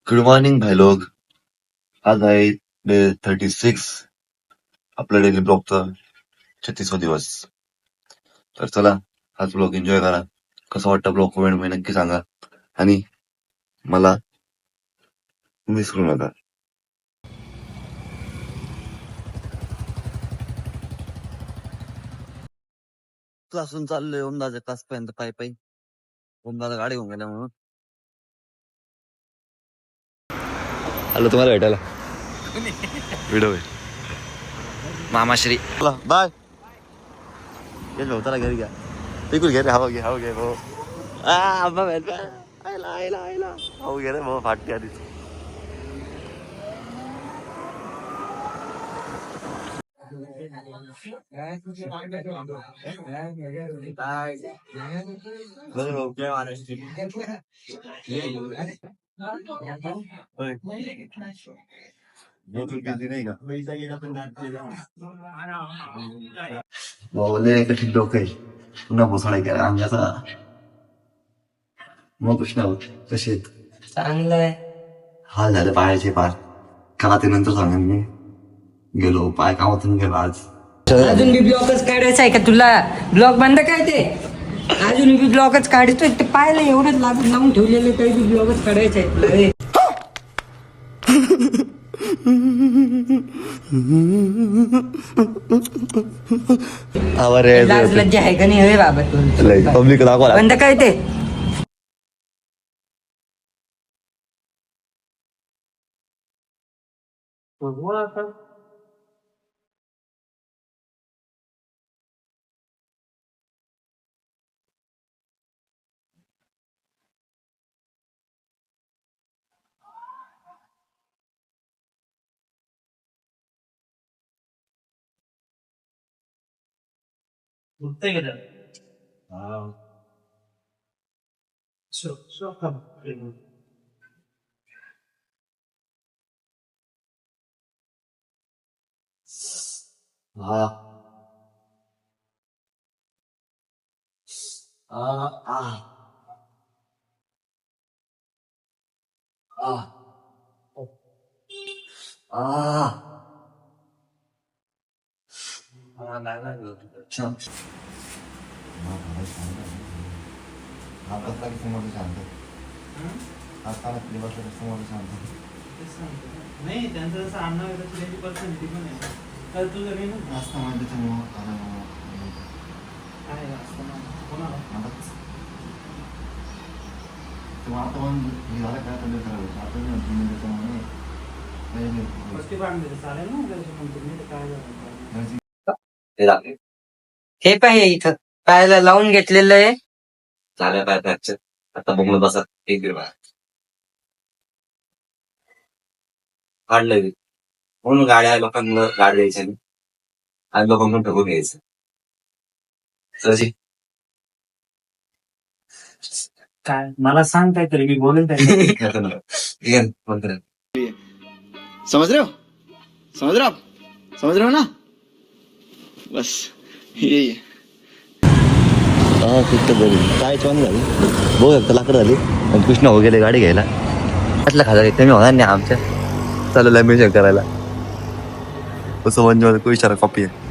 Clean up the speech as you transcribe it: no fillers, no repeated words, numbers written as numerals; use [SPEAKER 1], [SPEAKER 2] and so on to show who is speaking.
[SPEAKER 1] Good morning भाई लोग. आज आहे डे 36 आपल्या डेली ब्लॉगचा 36वा दिवस. तर चला हाच ब्लॉग एन्जॉय करा. कसं वाटतं ब्लॉग कमेंट मध्ये नक्की सांगा आणि मला विसरू नका. क्लासून चाललोय ओमदाच्या क्लास पर्यंत पायी पायी. ओमदाला गाडी घेऊन गेल्या म्हणून आलो तुम्हाला भेटायला. व्हिडिओ
[SPEAKER 2] मामाश्री
[SPEAKER 1] बाय. गेलो होता घरी घ्या बिलकुल घे रे. हवा घे भाऊ. आंबा भेट आयला भाऊ घे रे भाऊ. फाटते आधीच. कठीण डोकं आहे. पुन्हा भोसाळा केला अंगाचा. मग कृष्णा कसे आहेत?
[SPEAKER 2] चांगलंय.
[SPEAKER 1] हाल झाले पायाचे पार. कला ते नंतर सांगेन मी. गेलो पाय कामातून गेलो आज.
[SPEAKER 2] अजून बी ब्लॉकच काढायचा आहे का तुला? ब्लॉक बंद काय ते? अजून बी ब्लॉकच काढतोय ते. पाहिलं एवढंच लावून ठेवलेलं काही बी ब्लॉकच काढायचं आहे तुला. लाज लज्जा आहे का नाही हवे बाबा तुला?
[SPEAKER 1] पब्लिक दाखवा
[SPEAKER 2] बंद काय ते?
[SPEAKER 1] हा
[SPEAKER 3] नाही त्यांचं जसं आणणं वगैरे त्याची पर्सनॅलिटी पण आहे. तर तुझं नाही ना काय असतं ना कोणाला पट्टी बांधली तर चालेल ना त्याचं म्हणतो मी तर काय झालं.
[SPEAKER 2] हे पाहिजे इथं पायाला लावून घेतलेलं आहे.
[SPEAKER 1] चाल्या पाय फ्रॅक्चर. आता बोंगलं बसत एक दिवस काढलंय म्हणून गाड्या लोकांना गाडी द्यायच्या नाही. आज लोकांना ठगून घ्यायचं. सजी
[SPEAKER 3] काय मला सांग काहीतरी मी बोलेल
[SPEAKER 1] समझ
[SPEAKER 4] समझ रहे हो आप समझ रहे हो ना बस यही है.
[SPEAKER 1] काय छान झाली बघ एकदा लाकड झाली आणि कृष्ण हो गेले गाडी घ्यायला. म्हटलं खाजा कमी होणार नाही आमच्या. चालू लॅमिनेशन करायला. असं म्हणजे विचारा कॉपी आहे.